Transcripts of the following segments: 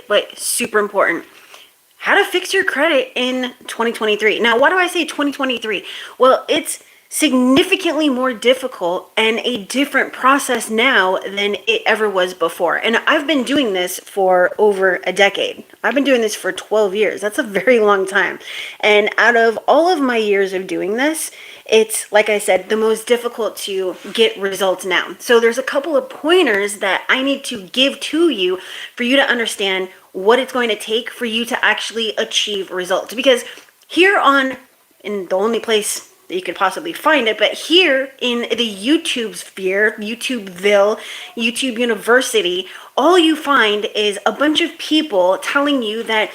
but super important. How to fix your credit in 2023. Now, why do I say 2023? Well, it's significantly more difficult and a different process now than it ever was before. And I've been doing this for over a decade. I've been doing this for 12 years. That's a very long time. And out of all of my years of doing this, it's, like I said, the most difficult to get results now. So there's a couple of pointers that I need to give to you for you to understand what it's going to take for you to actually achieve results. Because here in the only place that you could possibly find it, but here in the YouTube sphere, YouTubeville, YouTube University, all you find is a bunch of people telling you that,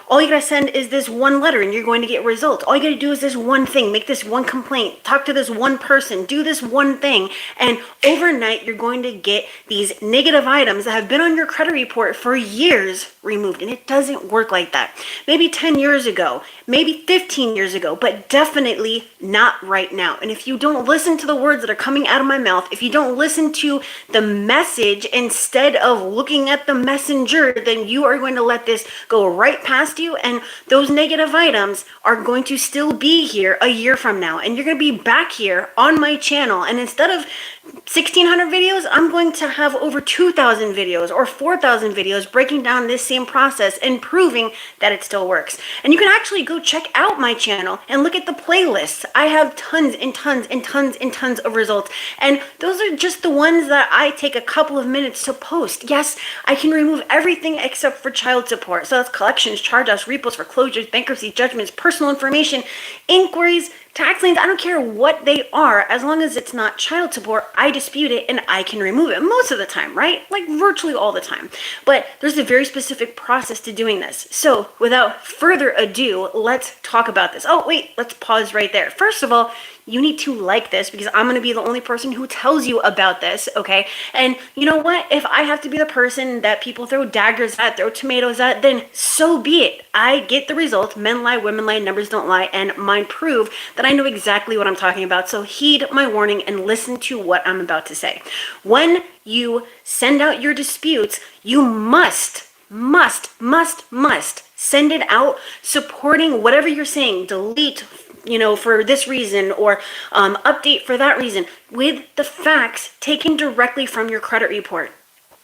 all you gotta send is this one letter and you're going to get results. All you gotta do is this one thing, make this one complaint, talk to this one person, do this one thing, and overnight you're going to get these negative items that have been on your credit report for years removed. And it doesn't work like that. Maybe 10 years ago, maybe 15 years ago, but definitely not right now. And if you don't listen to the words that are coming out of my mouth, if you don't listen to the message instead of looking at the messenger, then you are going to let this go right past you, and those negative items are going to still be here a year from now, and you're going to be back here on my channel, and instead of 1,600 videos, I'm going to have over 2,000 videos or 4,000 videos breaking down this same process and proving that it still works. And you can actually go check out my channel and look at the playlists. I have tons and tons and tons and tons of results, and those are just the ones that I take a couple of minutes to post. Yes, I can remove everything except for child support. So that's collections, charge-offs, repos, foreclosures, bankruptcy, judgments, personal information, inquiries, tax liens. I don't care what they are, as long as it's not child support, I dispute it and I can remove it most of the time, right? Like virtually all the time. But there's a very specific process to doing this. So without further ado, let's talk about this. Oh, wait, let's pause right there. First of all, you need to like this because I'm going to be the only person who tells you about this, okay? And you know what? If I have to be the person that people throw daggers at, throw tomatoes at, then so be it. I get the results. Men lie, women lie, numbers don't lie, and mine prove that I know exactly what I'm talking about. So heed my warning and listen to what I'm about to say. When you send out your disputes, you must send it out supporting whatever you're saying. Delete, for this reason, or update for that reason, with the facts taken directly from your credit report.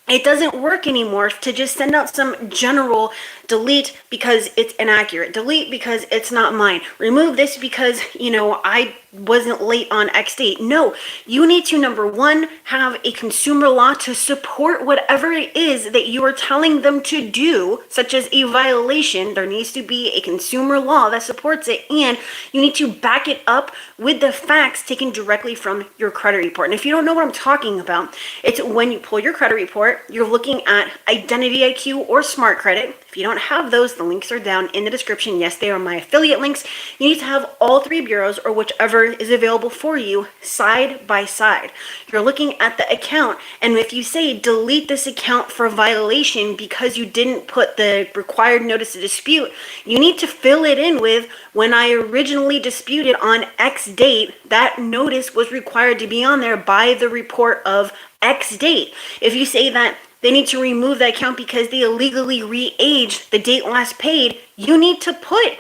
It doesn't work anymore to just send out some general delete because it's inaccurate, delete because it's not mine, remove this because, I wasn't late on X date. No, you need to, number one, have a consumer law to support whatever it is that you are telling them to do, such as a violation. There needs to be a consumer law that supports it, and you need to back it up with the facts taken directly from your credit report. And if you don't know what I'm talking about, it's when you pull your credit report, you're looking at Identity IQ or Smart Credit. If you don't have those, the links are down in the description. Yes, they are my affiliate links. You need to have all three bureaus or whichever is available for you side by side. You're looking at the account, and if you say delete this account for violation because you didn't put the required notice of dispute, you need to fill it in with, when I originally disputed on X date, that notice was required to be on there by the report of X date. If you say that they need to remove that account because they illegally re-aged the date last paid, you need to put,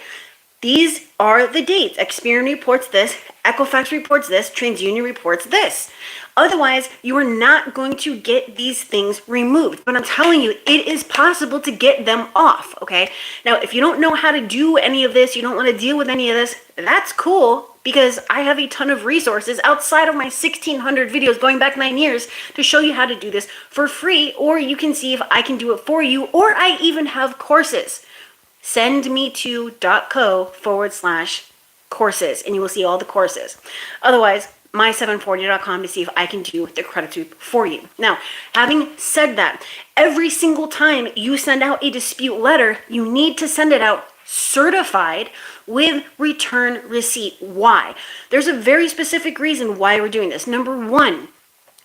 these are the dates. Experian reports this, Equifax reports this, TransUnion reports this. Otherwise, you are not going to get these things removed. But I'm telling you, it is possible to get them off, okay? Now, if you don't know how to do any of this, you don't want to deal with any of this, that's cool, because I have a ton of resources outside of my 1,600 videos going back 9 years to show you how to do this for free, or you can see if I can do it for you, or I even have courses. Send me to .co/courses and you will see all the courses. Otherwise, my740.com to see if I can do the credit sweep for you. Now, having said that, every single time you send out a dispute letter, you need to send it out certified with return receipt. Why? There's a very specific reason why we're doing this. Number one,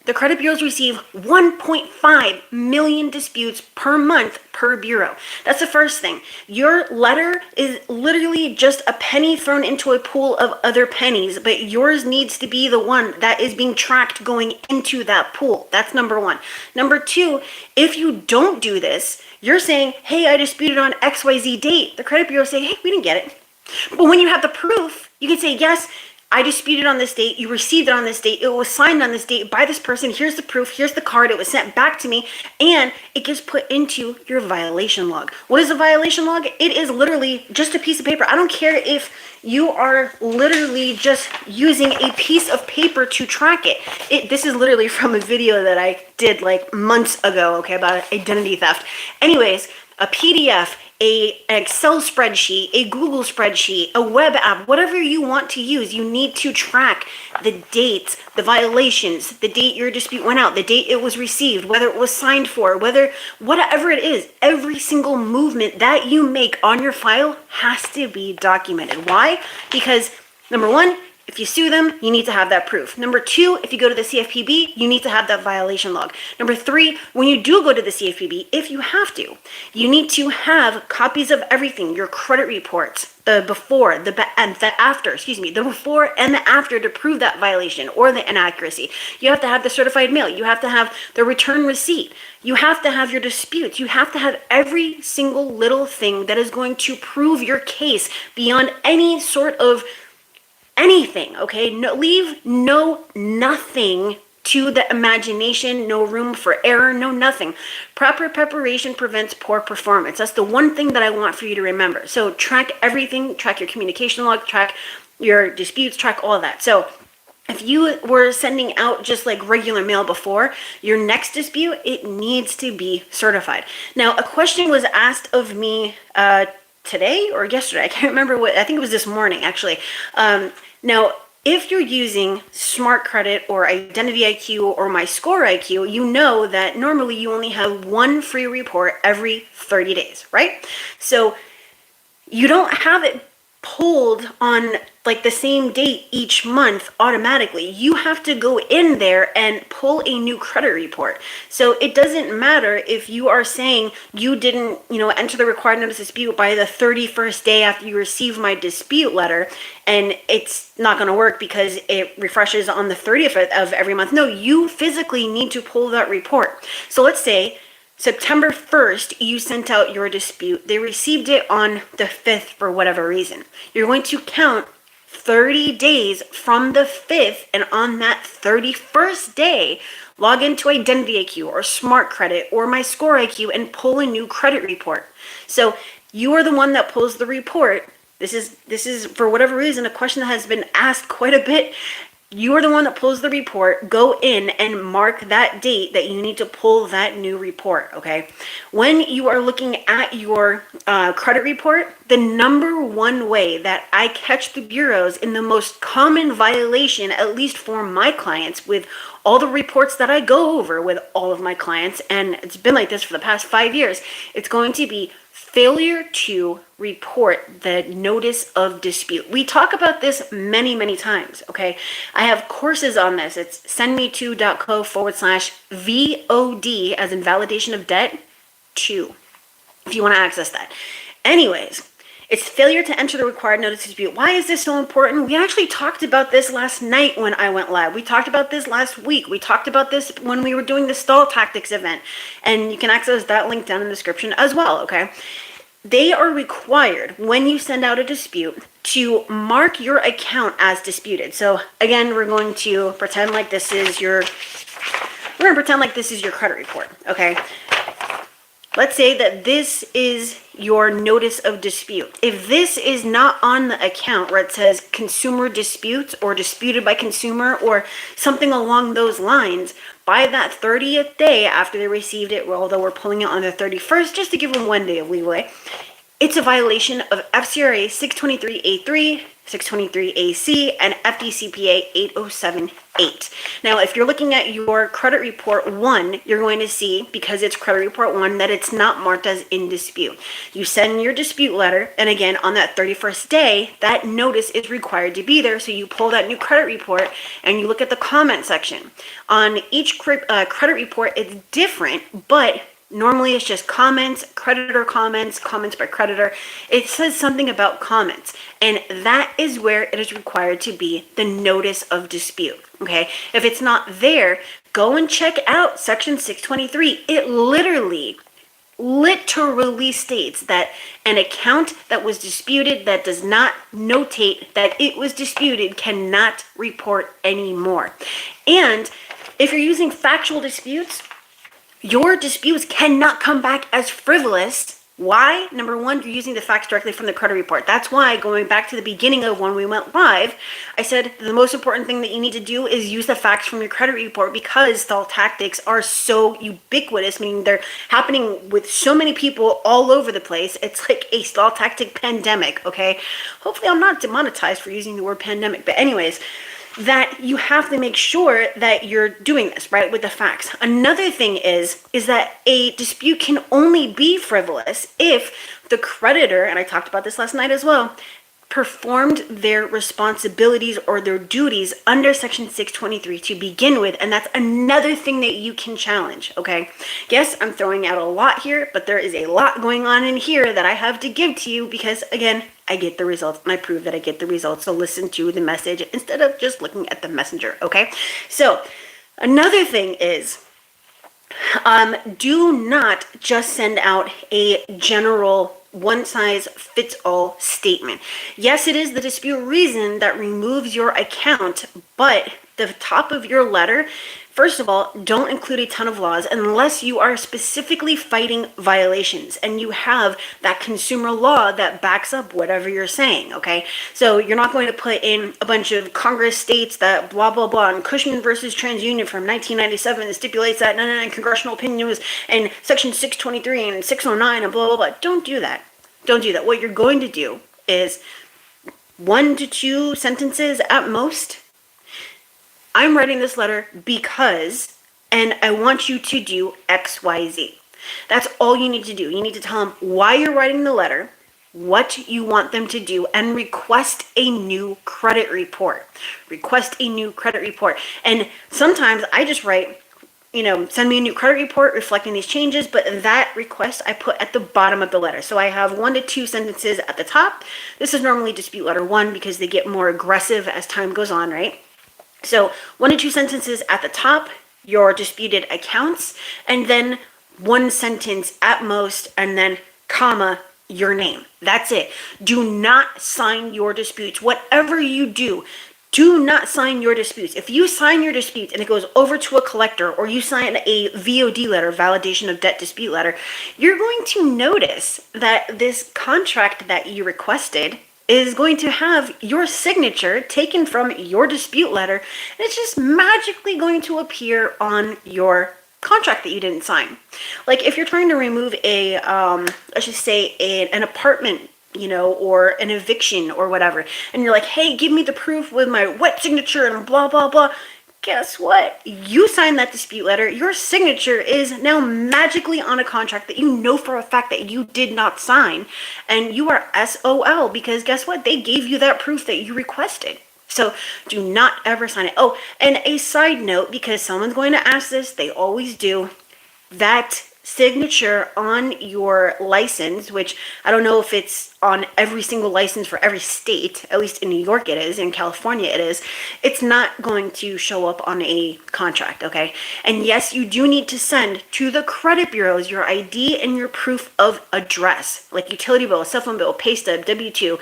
the credit bureaus receive 1.5 million disputes per month per bureau. That's the first thing. Your letter is literally just a penny thrown into a pool of other pennies, but yours needs to be the one that is being tracked going into that pool. That's number one. Number two, if you don't do this, You're saying, hey, I disputed on XYZ date. The credit bureau will say, hey, we didn't get it. But when you have the proof, you can say, yes, I disputed on this date, you received it on this date, it was signed on this date by this person, here's the proof, here's the card, it was sent back to me, and it gets put into your violation log. What is a violation log? It is literally just a piece of paper. I don't care if you are literally just using a piece of paper to track it. This is literally from a video that I did like months ago, okay, about identity theft. Anyways, a PDF, an Excel spreadsheet, a Google spreadsheet, a web app, whatever you want to use, you need to track the dates, the violations, the date your dispute went out, the date it was received, whether it was signed for, whatever it is, every single movement that you make on your file has to be documented. Why? Because number one, if you sue them, you need to have that proof. Number two, if you go to the CFPB, you need to have that violation log. Number three, when you do go to the CFPB, if you have to, you need to have copies of everything, your credit reports, the before, the after and the after to prove that violation or the inaccuracy. You have to have the certified mail. You have to have the return receipt. You have to have your disputes. You have to have every single little thing that is going to prove your case beyond any sort of anything, okay? Leave nothing to the imagination, no room for error, no nothing. Proper preparation prevents poor performance. That's the one thing that I want for you to remember. So track everything, track your communication log, track your disputes, track all that. So if you were sending out just like regular mail before, your next dispute, it needs to be certified. Now, a question was asked of me today or yesterday. I can't remember I think it was this morning actually. Now, if you're using Smart Credit or Identity IQ or My Score IQ, you know that normally you only have one free report every 30 days, right? So you don't have it pulled on like the same date each month automatically. You have to go in there and pull a new credit report. So it doesn't matter if you are saying you didn't, enter the required notice of dispute by the 31st day after you receive my dispute letter, and it's not going to work because it refreshes on the 30th of every month. No, you physically need to pull that report. So let's say September 1st, you sent out your dispute. They received it on the 5th for whatever reason. You're going to count 30 days from the 5th, and on that 31st day, log into Identity IQ or Smart Credit or My Score IQ and pull a new credit report. So you are the one that pulls the report. This is for whatever reason a question that has been asked quite a bit. You are the one that pulls the report. Go in and mark that date that you need to pull that new report, okay? When you are looking at your credit report, the number one way that I catch the bureaus in the most common violation, at least for my clients, with all the reports that I go over with all of my clients, and it's been like this for the past 5 years, it's going to be failure to report the notice of dispute. We talk about this many, many times, okay? I have courses on this. It's sendme2.co/VOD, as in validation of debt 2, if you want to access that. Anyways, it's failure to enter the required notice of dispute. Why is this so important? We actually talked about this last night when I went live. We talked about this last week. We talked about this when we were doing the stall tactics event. And you can access that link down in the description as well, okay? They are required when you send out a dispute to mark your account as disputed. So again, we're going to pretend like this is your credit report, okay? Let's say that this is your notice of dispute. If this is not on the account where it says consumer disputes or disputed by consumer or something along those lines, by that 30th day after they received it, although we're pulling it on the 31st, just to give them 1 day of leeway, it's a violation of FCRA 623A3, 623AC, and FDCPA 8078. Now, if you're looking at your credit report 1, you're going to see, because it's credit report 1, that it's not marked as in dispute. You send your dispute letter, and again, on that 31st day, that notice is required to be there, so you pull that new credit report, and you look at the comment section. On each credit report, it's different, but normally it's just comments, creditor comments, comments by creditor. It says something about comments, and that is where it is required to be the notice of dispute, okay? If it's not there, go and check out section 623. It literally literally states that an account that was disputed that does not notate that it was disputed cannot report anymore. And if you're using factual disputes, your disputes cannot come back as frivolous. Why? Number one, you're using the facts directly from the credit report. That's why, going back to the beginning of when we went live, I said the most important thing that you need to do is use the facts from your credit report, because stall tactics are so ubiquitous, meaning they're happening with so many people all over the place. It's like a stall tactic pandemic, okay? Hopefully I'm not demonetized for using the word pandemic, but anyways, that you have to make sure that you're doing this, right, with the facts. Another thing is that a dispute can only be frivolous if the creditor, and I talked about this last night as well, performed their responsibilities or their duties under Section 623 to begin with, and that's another thing that you can challenge, okay? Yes, I'm throwing out a lot here, but there is a lot going on in here that I have to give to you because, again, I get the results and I prove that I get the results, so listen to the message instead of just looking at the messenger, okay? So, another thing is, do not just send out a general one-size-fits-all statement. Yes, it is the dispute reason that removes your account, but the top of your letter, first of all, don't include a ton of laws unless you are specifically fighting violations and you have that consumer law that backs up whatever you're saying, okay? So you're not going to put in a bunch of Congress states that blah, blah, blah, and Cushman versus TransUnion from 1997 that stipulates that and congressional opinion was in Section 623 and 609 and blah, blah, blah. Don't do that. Don't do that. What you're going to do is 1 to 2 sentences at most. I'm writing this letter because, and I want you to do X, Y, Z. That's all you need to do. You need to tell them why you're writing the letter, what you want them to do, and request a new credit report. Request a new credit report. And sometimes I just write, send me a new credit report reflecting these changes, but that request I put at the bottom of the letter. So I have 1 to 2 sentences at the top. This is normally dispute letter 1 because they get more aggressive as time goes on, right? So 1 to 2 sentences at the top, your disputed accounts, and then 1 sentence at most, and then comma, your name. That's it. Do not sign your disputes. Whatever you do not sign your disputes. If you sign your disputes and it goes over to a collector, or you sign a VOD letter, validation of debt dispute letter, you're going to notice that this contract that you requested is going to have your signature taken from your dispute letter, and it's just magically going to appear on your contract that you didn't sign. Like if you're trying to remove a, let's just say an apartment, or an eviction or whatever, and you're like, hey, give me the proof with my wet signature and blah, blah, blah. Guess what? You signed that dispute letter. Your signature is now magically on a contract that you know for a fact that you did not sign. And you are SOL because guess what? They gave you that proof that you requested. So do not ever sign it. Oh, and a side note, because someone's going to ask this, they always do, that signature on your license, which I don't know if it's on every single license for every state, at least in New York it is, in California it is, it's not going to show up on a contract, okay? And yes, you do need to send to the credit bureaus your ID and your proof of address, like utility bill, cell phone bill, pay stub, W-2,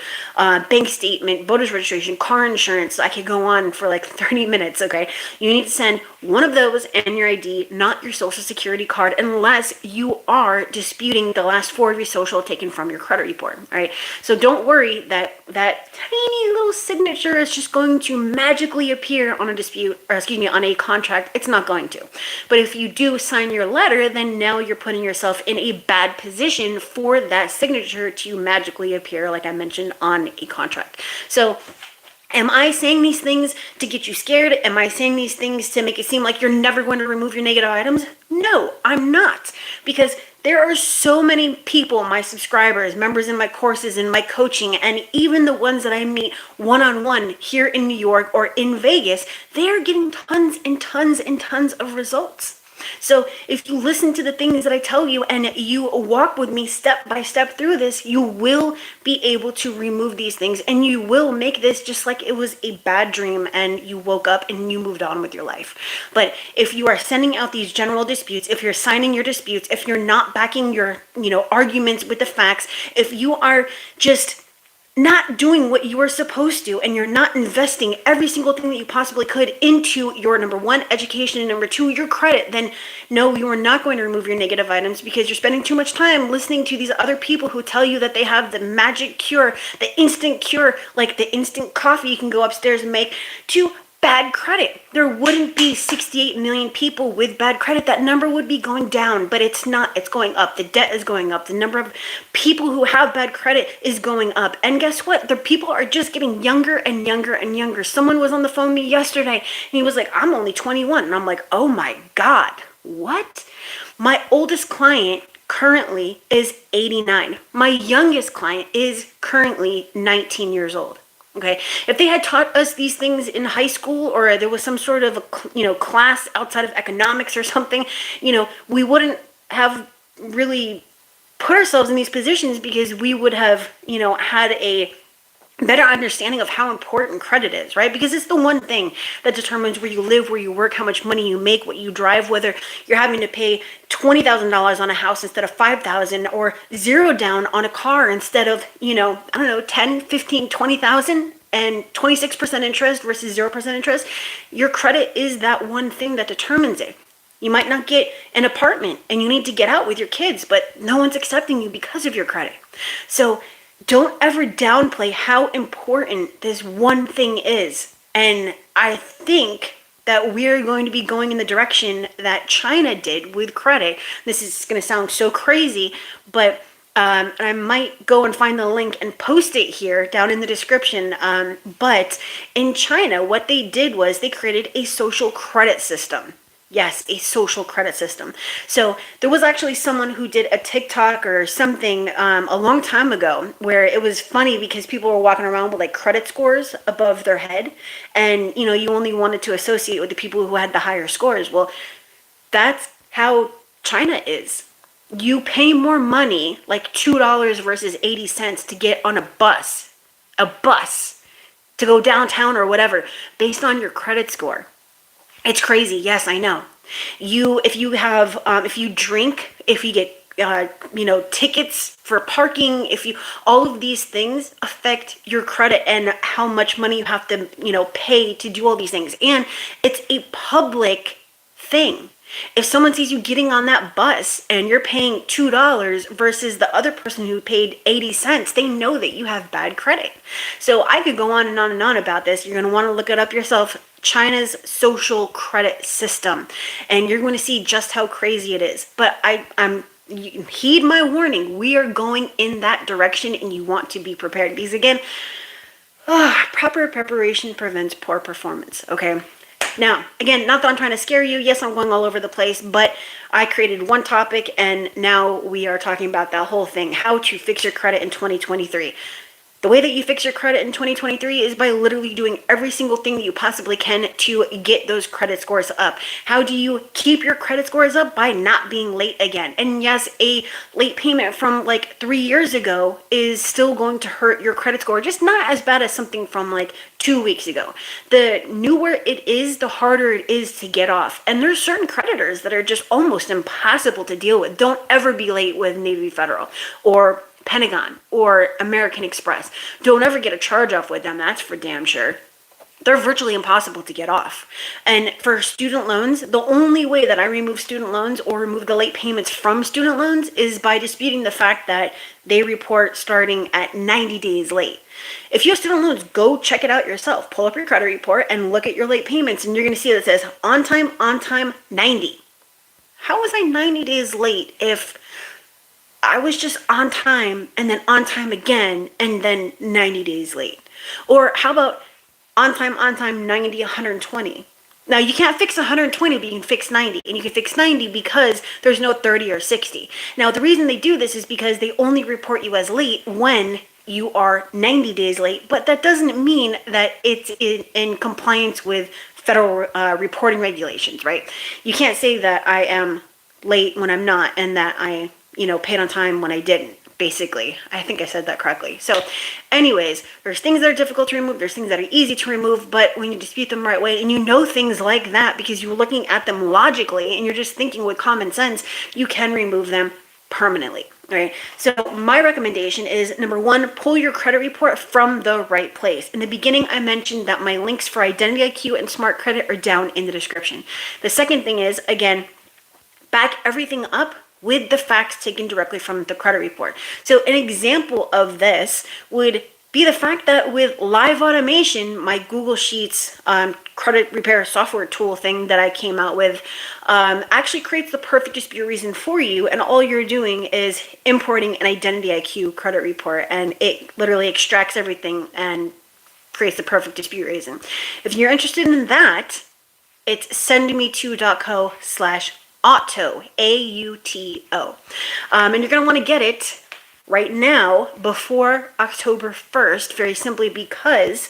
bank statement, voter's registration, car insurance. I could go on for like 30 minutes, okay? You need to send one of those and your ID, not your social security card, unless you are disputing the last 4 of your social taken from your credit report, all right? So don't worry that that tiny little signature is just going to magically appear on a dispute, or excuse me, on a contract. It's not going to. But if you do sign your letter, then now you're putting yourself in a bad position for that signature to magically appear, like I mentioned, on a contract. So am I saying these things to get you scared? Am I saying these things to make it seem like you're never going to remove your negative items? No, I'm not. Because there are so many people, my subscribers, members in my courses, in my coaching, and even the ones that I meet one-on-one here in New York or in Vegas, they are getting tons and tons and tons of results. So if you listen to the things that I tell you and you walk with me step by step through this, you will be able to remove these things, and you will make this just like it was a bad dream and you woke up and you moved on with your life. But if you are sending out these general disputes, if you're signing your disputes, if you're not backing your, arguments with the facts, if you are just not doing what you are supposed to, and you're not investing every single thing that you possibly could into your, number one, education, and number two, your credit, then no, you are not going to remove your negative items, because you're spending too much time listening to these other people who tell you that they have the magic cure, the instant cure, like the instant coffee you can go upstairs and make, to bad credit. There wouldn't be 68 million people with bad credit. That number would be going down, but it's not. It's going up. The debt is going up. The number of people who have bad credit is going up. And guess what? The people are just getting younger and younger and younger. Someone was on the phone with me yesterday, and he was like, I'm only 21. And I'm like, oh my God, what? My oldest client currently is 89. My youngest client is currently 19 years old. Okay, if they had taught us these things in high school, or there was some sort of class outside of economics or something, we wouldn't have really put ourselves in these positions, because we would have had a better understanding of how important credit is, right? Because it's the one thing that determines where you live, where you work, how much money you make, what you drive, whether you're having to pay $20,000 on a house instead of $5,000, or zero down on a car instead of, 10, 15, 20,000 and 26% interest versus 0% interest. Your credit is that one thing that determines it. You might not get an apartment and you need to get out with your kids, but no one's accepting you because of your credit. So don't ever downplay how important this one thing is. And I think that we're going to be going in the direction that China did with credit. This is going to sound so crazy, but I might go and find the link and post it here down in the description. But in China, what they did was they created a social credit system. Yes, a social credit system. So there was actually someone who did a TikTok or something a long time ago, where it was funny because people were walking around with like credit scores above their head, and you only wanted to associate with the people who had the higher scores. Well, that's how China is. You pay more money, like $2 versus 80 cents, to get on a bus to go downtown or whatever, based on your credit score. It's crazy. Yes, I know. If you drink, if you get, tickets for parking, all of these things affect your credit and how much money you have to, pay to do all these things. And it's a public thing. If someone sees you getting on that bus and you're paying $2 versus the other person who paid 80 cents, they know that you have bad credit. So I could go on and on and on about this. You're going to want to look it up yourself. China's social credit system, and you're going to see just how crazy it is. But heed my warning. We are going in that direction, and you want to be prepared, because again, proper preparation prevents poor performance. Okay. Now, again, not that I'm trying to scare you. Yes, I'm going all over the place, but I created one topic, and now we are talking about that whole thing, how to fix your credit in 2023. The way that you fix your credit in 2023 is by literally doing every single thing that you possibly can to get those credit scores up. How do you keep your credit scores up? By not being late again. And yes, a late payment from like 3 years ago is still going to hurt your credit score, just not as bad as something from like 2 weeks ago. The newer it is, the harder it is to get off. And there's certain creditors that are just almost impossible to deal with. Don't ever be late with Navy Federal or Pentagon or American Express. Don't ever get a charge off with them. That's for damn sure. They're virtually impossible to get off. And for student loans, the only way that I remove student loans or remove the late payments from student loans is by disputing the fact that they report starting at 90 days late. If you have student loans, go check it out yourself. Pull up your credit report and look at your late payments, and you're going to see that it says on time, 90. How was I 90 days late if I was just on time and then on time again and then 90 days late? Or how about on time, 90, 120? Now, you can't fix 120, but you can fix 90. And you can fix 90 because there's no 30 or 60. Now, the reason they do this is because they only report you as late when you are 90 days late. But that doesn't mean that it's in compliance with federal reporting regulations, right? You can't say that I am late when I'm not and that I, paid on time when I didn't. Basically, I think I said that correctly. So anyways, there's things that are difficult to remove, there's things that are easy to remove, but when you dispute them the right way, and things like that because you're looking at them logically and you're just thinking with common sense, you can remove them permanently. Right. So my recommendation is, number one, pull your credit report from the right place. In the beginning, I mentioned that my links for Identity IQ and Smart Credit are down in the description. The second thing is, again, back everything up with the facts taken directly from the credit report. So an example of this would be the fact that with live automation, my Google Sheets credit repair software tool thing that I came out with actually creates the perfect dispute reason for you, and all you're doing is importing an Identity IQ credit report, and it literally extracts everything and creates the perfect dispute reason. If you're interested in that, it's sendme2.co/auto, AUTO. And you're going to want to get it right now before October 1st, very simply because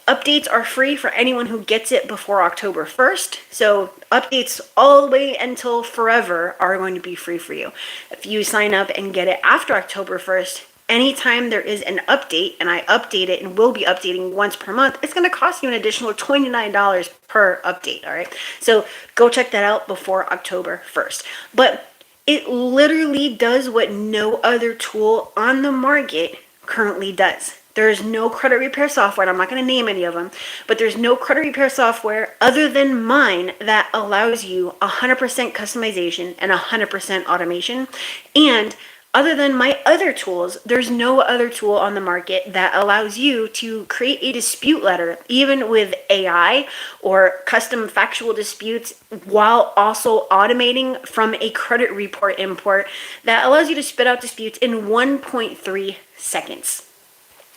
updates are free for anyone who gets it before October 1st. So updates all the way until forever are going to be free for you. If you sign up and get it after October 1st, anytime there is an update, and I update it and will be updating once per month, it's going to cost you an additional $29 per update, all right? So go check that out before October 1st. But it literally does what no other tool on the market currently does. There's no credit repair software, and I'm not going to name any of them, but there's no credit repair software other than mine that allows you 100% customization and 100% automation. And other than my other tools, there's no other tool on the market that allows you to create a dispute letter, even with AI or custom factual disputes, while also automating from a credit report import that allows you to spit out disputes in 1.3 seconds.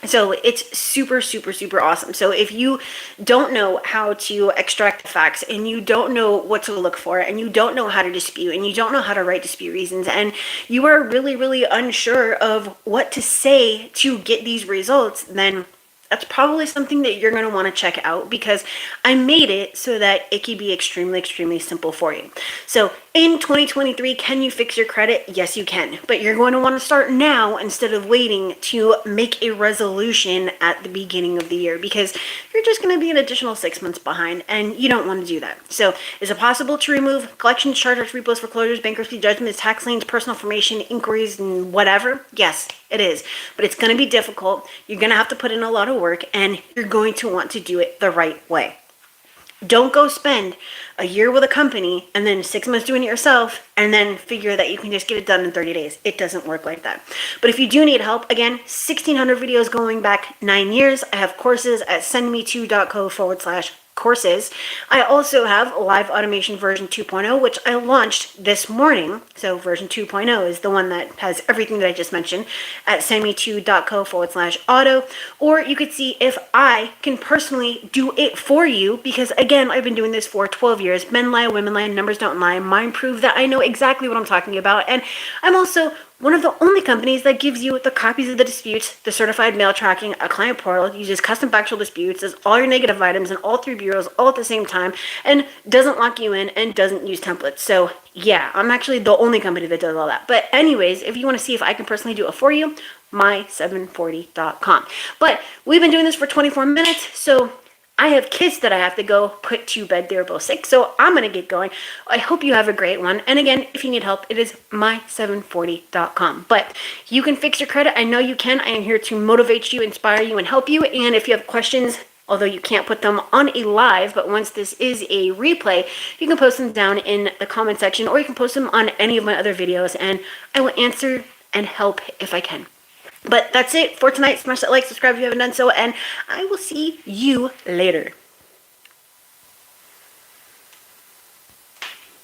So it's super, super, super awesome. So if you don't know how to extract the facts, and you don't know what to look for, and you don't know how to dispute, and you don't know how to write dispute reasons, and you are really, really unsure of what to say to get these results, then that's probably something that you're going to want to check out, because I made it so that it can be extremely, extremely simple for you. So in 2023, can you fix your credit? Yes, you can. But you're going to want to start now instead of waiting to make a resolution at the beginning of the year, because you're just going to be an additional 6 months behind, and you don't want to do that. So is it possible to remove collections, charge-offs, repos, foreclosures, bankruptcy, judgments, tax liens, personal information, inquiries, and whatever? Yes, it is. But it's going to be difficult. You're going to have to put in a lot of work, and you're going to want to do it the right way. Don't go spend a year with a company and then 6 months doing it yourself and then figure that you can just get it done in 30 days. It doesn't work like that. But if you do need help, again, 1,600 videos going back 9 years. I have courses at sendme2.co/courses. I also have live automation version 2.0, which I launched this morning. So version 2.0 is the one that has everything that I just mentioned at sendme2.co/auto. Or you could see if I can personally do it for you, because again, I've been doing this for 12 years. Men lie, women lie, numbers don't lie. Mine prove that I know exactly what I'm talking about. And I'm also one of the only companies that gives you the copies of the disputes, the certified mail tracking, a client portal, uses custom factual disputes, does all your negative items in all 3 bureaus all at the same time, and doesn't lock you in and doesn't use templates. So yeah, I'm actually the only company that does all that. But anyways, if you want to see if I can personally do it for you, my740.com. But we've been doing this for 24 minutes, so I have kids that I have to go put to bed. They're both sick, so I'm going to get going. I hope you have a great one. And again, if you need help, it is my740.com. But you can fix your credit. I know you can. I am here to motivate you, inspire you, and help you. And if you have questions, although you can't put them on a live, but once this is a replay, you can post them down in the comment section, or you can post them on any of my other videos, and I will answer and help if I can. But that's it for tonight. Smash that like, subscribe if you haven't done so, and I will see you later.